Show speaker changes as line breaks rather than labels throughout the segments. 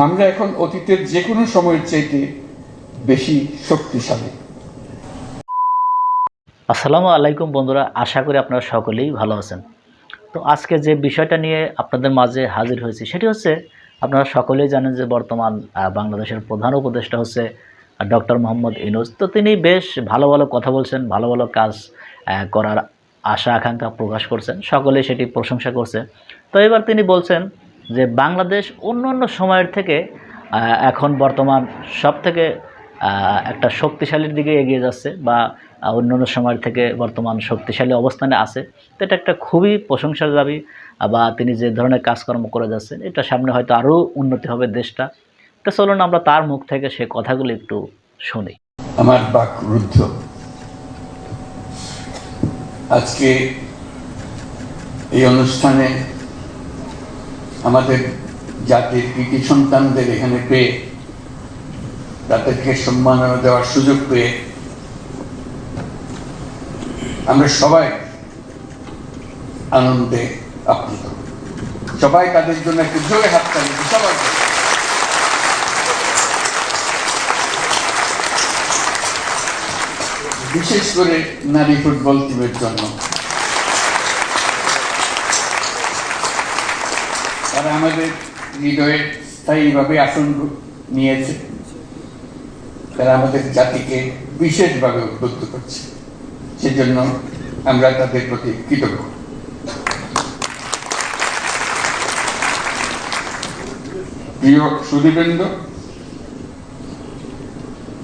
আমরা এখন অতীতের যে কোনো সময়ের চাইতে বেশি শক্তিশালী।
আসসালামু আলাইকুম বন্ধুরা, আশা করি আপনারা সকলেই ভালো আছেন। তো আজকে যে বিষয়টা নিয়ে আপনাদের মাঝে হাজির হয়েছি সেটি হচ্ছে, আপনারা সকলেই জানেন যে বর্তমান বাংলাদেশের প্রধান উপদেষ্টা হচ্ছে ডক্টর মোহাম্মদ ইউনূস। তো তিনি বেশ ভালো ভালো কথা বলছেন, ভালো ভালো কাজ করার আশা আকাঙ্ক্ষা প্রকাশ করছেন, সকলেই সেটি প্রশংসা করছে। তো এবার তিনি বলছেন যে বাংলাদেশ অন্য অন্য সময়ের থেকে এখন বর্তমান সব থেকে একটা শক্তিশালীর দিকে এগিয়ে যাচ্ছে, বা অন্যান্য সময়ের থেকে বর্তমান শক্তিশালী অবস্থানে আছে। তো এটা একটা খুবই প্রশংসার দাবি, বা তিনি যে ধরনের কাজকর্ম করে যাচ্ছেন এটা সামনে হয়তো আরও উন্নতি হবে দেশটা। তো চলুন আমরা তার মুখ থেকে সে কথাগুলো একটু শুনি।
আমার বাক রুদ্ধ। আজকে এই অনুষ্ঠানে আমাদের জাতির কৃতি সন্তানদের এখানে পেয়ে, তাদেরকে সম্মাননা দেওয়ার সুযোগ পেয়ে আমরা সবাই আনন্দে আপ্লুত। সবাই তাদের জন্য একটু জোরে হাততালি দিই সবাই। বিশেষ করে নারী ফুটবল টিমের জন্য। তারা আমাদের হৃদয়ে স্থায়ীভাবে আসন নিয়েছে। তারা আমাদের জাতিকে বিশেষভাবে উদ্বুদ্ধ করছে, সেজন্য আমরা তাদের প্রতি কৃতজ্ঞ। প্রিয় সুধীবৃন্দ,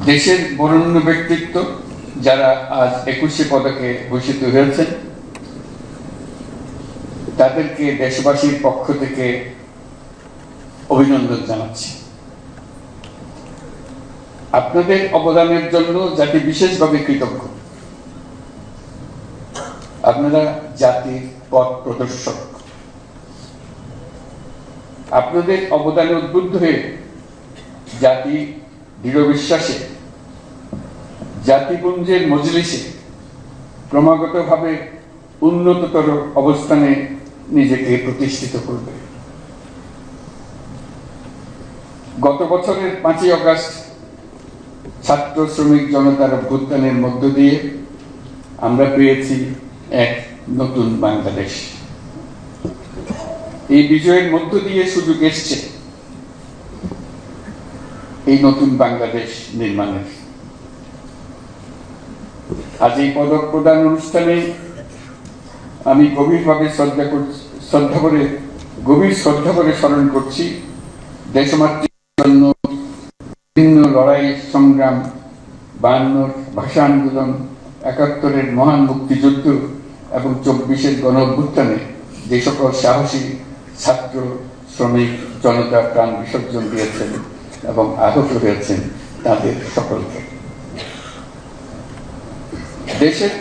দেশের বরেণ্য ব্যক্তিত্ব যারা আজ 21শে পদকে ভূষিত হয়েছেন, তাদেরকে দেশবাসীর পক্ষ থেকে অভিনন্দন জানাচ্ছি। আপনাদের অবদানের জন্য জাতি বিশেষভাবে কৃতজ্ঞ। আপনারা জাতির পথ প্রদর্শক। আপনাদের অবদানে উদ্বুদ্ধ হয়ে জাতি দৃঢ় বিশ্বাসে জাতিপুঞ্জের মজলিসে ক্রমাগতভাবে উন্নততর অবস্থানে নিজেকে প্রতিষ্ঠিত করবে। গত বছরের 5ই আগস্ট ছাত্র শ্রমিক জনতার অভ্যুত্থানের মধ্য দিয়ে আমরা পেয়েছি এক নতুন বাংলাদেশ। এই বিজয়ের মধ্য দিয়ে সুযোগ এসছে এই নতুন বাংলাদেশ নির্মাণের। আজ এই পদক প্রদান অনুষ্ঠানে আমি গভীর শ্রদ্ধা করে স্মরণ করছি দেশমাতৃর জন্য বিভিন্ন লড়াই সংগ্রাম, 52 ভাষা আন্দোলন, 71-এর মহান মুক্তিযুদ্ধ এবং 24-এর গণ অভ্যুত্থানে যে সকল সাহসী ছাত্র শ্রমিক জনতা প্রাণ বিসর্জন দিয়েছেন এবং আহত হয়েছেন তাদের সকলকে। দেশের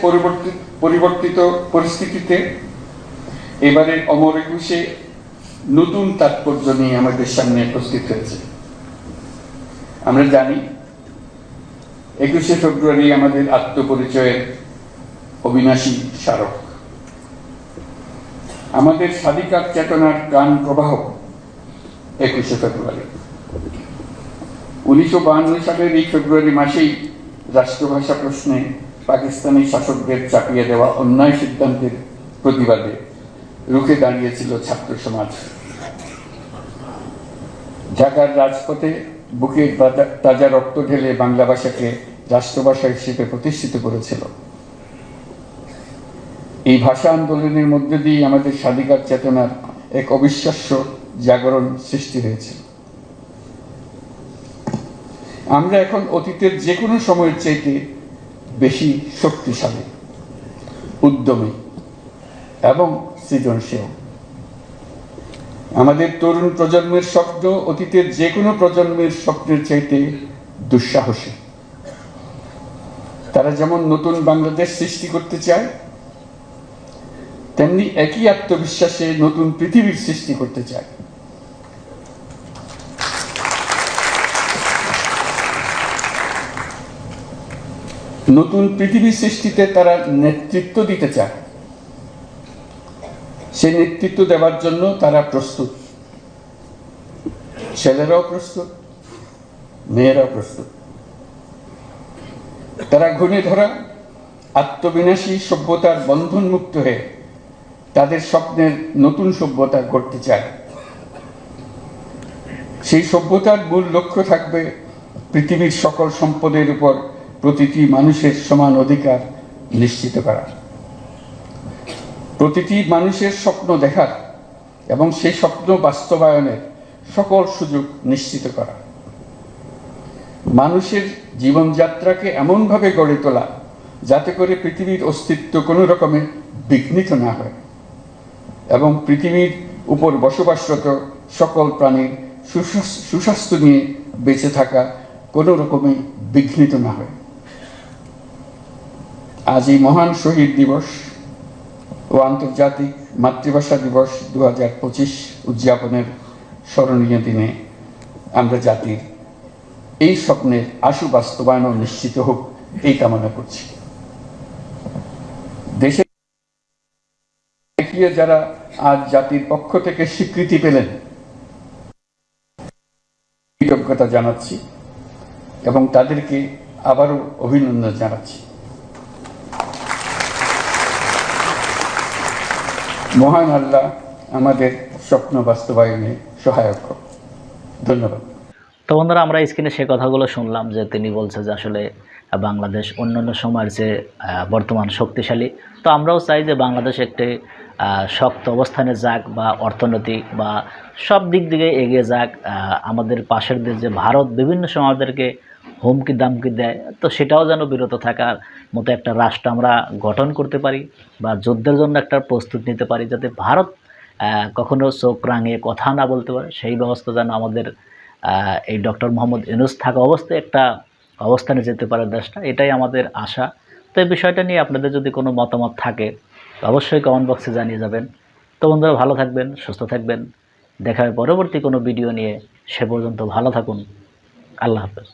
পরিবর্তিত পরিস্থিতিতে এবারের অমর একুশে নতুন তাৎপর্য নিয়ে আমাদের সামনে উপস্থিত হয়েছে। আমরা জানি 21শে ফেব্রুয়ারি আমাদের আত্মপরিচয়ের অবিনাশী স্মারক। আমাদের স্বাধিকার চেতনার প্রাণ প্রবাহ 21শে ফেব্রুয়ারি। 1952 সালের এই ফেব্রুয়ারি মাসেই রাষ্ট্রভাষা প্রশ্নে পাকিস্তানি শাসকদের চাপিয়ে দেওয়া অন্যায় সিদ্ধান্তের প্রতিবাদে রুখে দাঁড়িয়েছিল ছাত্র সমাজ। ঢাকার রাজপথে বুকের তাজা রক্ত ঢেলে বাংলা ভাষাকে রাষ্ট্রভাষা হিসেবে প্রতিষ্ঠিত করেছিল। এই ভাষা আন্দোলনের মধ্যে দিয়ে আমাদের স্বাধিকার চেতনার এক অবিশ্বাস্য জাগরণ সৃষ্টি হয়েছিল। আমরা এখন অতীতের যে কোনো সময়ের চাইতে বেশি শক্তিশালী, উদ্যমী এবং সৃজনশীল। আমাদের তরুণ প্রজন্মের স্বপ্ন অতীতের যে কোনো প্রজন্মের স্বপ্নের চাইতে দুঃসাহসী। তারা যেমন নতুন বাংলাদেশ সৃষ্টি করতে চায়, তেমনি একই আত্মবিশ্বাসে নতুন পৃথিবীর সৃষ্টি করতে চায়। নতুন পৃথিবী সৃষ্টিতে তারা নেতৃত্ব দিতে চায়। সেই নেতৃত্ব দেওয়ার জন্য তারা প্রস্তুত। ছেলেরাও প্রস্তুত, মেয়েরাও প্রস্তুত। তারা ঘুণে ধরা আত্মবিনাশী সভ্যতার বন্ধন মুক্ত হয়ে তাদের স্বপ্নের নতুন সভ্যতা গড়তে চায়। সেই সভ্যতার মূল লক্ষ্য থাকবে পৃথিবীর সকল সম্পদের উপর প্রতিটি মানুষের সমান অধিকার নিশ্চিত করা, প্রতিটি মানুষের স্বপ্ন দেখার এবং সেই স্বপ্ন বাস্তবায়নের সকল সুযোগ নিশ্চিত করা, মানুষের জীবনযাত্রাকে এমনভাবে গড়ে তোলা যাতে করে পৃথিবীর অস্তিত্ব কোনো রকমে বিঘ্নিত না হয় এবং পৃথিবীর উপর বসবাসরত সকল প্রাণীর সুস্বাস্থ্য নিয়ে বেঁচে থাকা কোনো রকমে বিঘ্নিত না হয়। আজ এই মহান শহীদ দিবস ও আন্তর্জাতিক মাতৃভাষা দিবস 2025 উদযাপনের স্মরণীয় দিনে আমরা জাতির এই স্বপ্নের আশু বাস্তবায়ন নিশ্চিত হোক এই কামনা করছি। দেশে যারা আজ জাতির পক্ষ থেকে স্বীকৃতি পেলেন, কৃতজ্ঞতা জানাচ্ছি এবং তাদেরকে আবারও অভিনন্দন জানাচ্ছি। মহান আল্লাহ আমাদের স্বপ্ন বাস্তবায়নে সহায়ক হোক। ধন্যবাদ।
তো বন্ধুরা, আমরা স্ক্রিনে সে কথাগুলো শুনলাম যে তিনি বলছে যে আসলে বাংলাদেশ অন্যান্য সময়ের যে বর্তমান শক্তিশালী। তো আমরাও চাই যে বাংলাদেশ একটি শক্ত অবস্থানে যাক বা অর্থনৈতিক বা সব দিক থেকে এগিয়ে যাক। আমাদের পাশের দেশ যে ভারত বিভিন্ন সময় আমাদেরকে হুমকি দামকি দেয়, তো সেটাও যেন বিরত থাকার মতো একটা রাষ্ট্র আমরা গঠন করতে পারি বা যুদ্ধের জন্য একটা প্রস্তুত নিতে পারি, যাতে ভারত কখনো চোখ রাঙিয়ে কথা না বলতে পারে। সেই ব্যবস্থা যেন আমাদের এই ডক্টর মোহাম্মদ ইউনূস থাকা অবস্থায় একটা অবস্থানে যেতে পারে দেশটা, এটাই আমাদের আশা। তো এই বিষয়টা নিয়ে আপনাদের যদি কোনো মতামত থাকে অবশ্যই কমেন্ট বক্সে জানিয়ে যাবেন। তো বন্ধুরা, ভালো থাকবেন, সুস্থ থাকবেন। দেখা হবে পরবর্তী কোনো ভিডিও নিয়ে। সে পর্যন্ত ভালো থাকুন। আল্লাহ হাফেজ।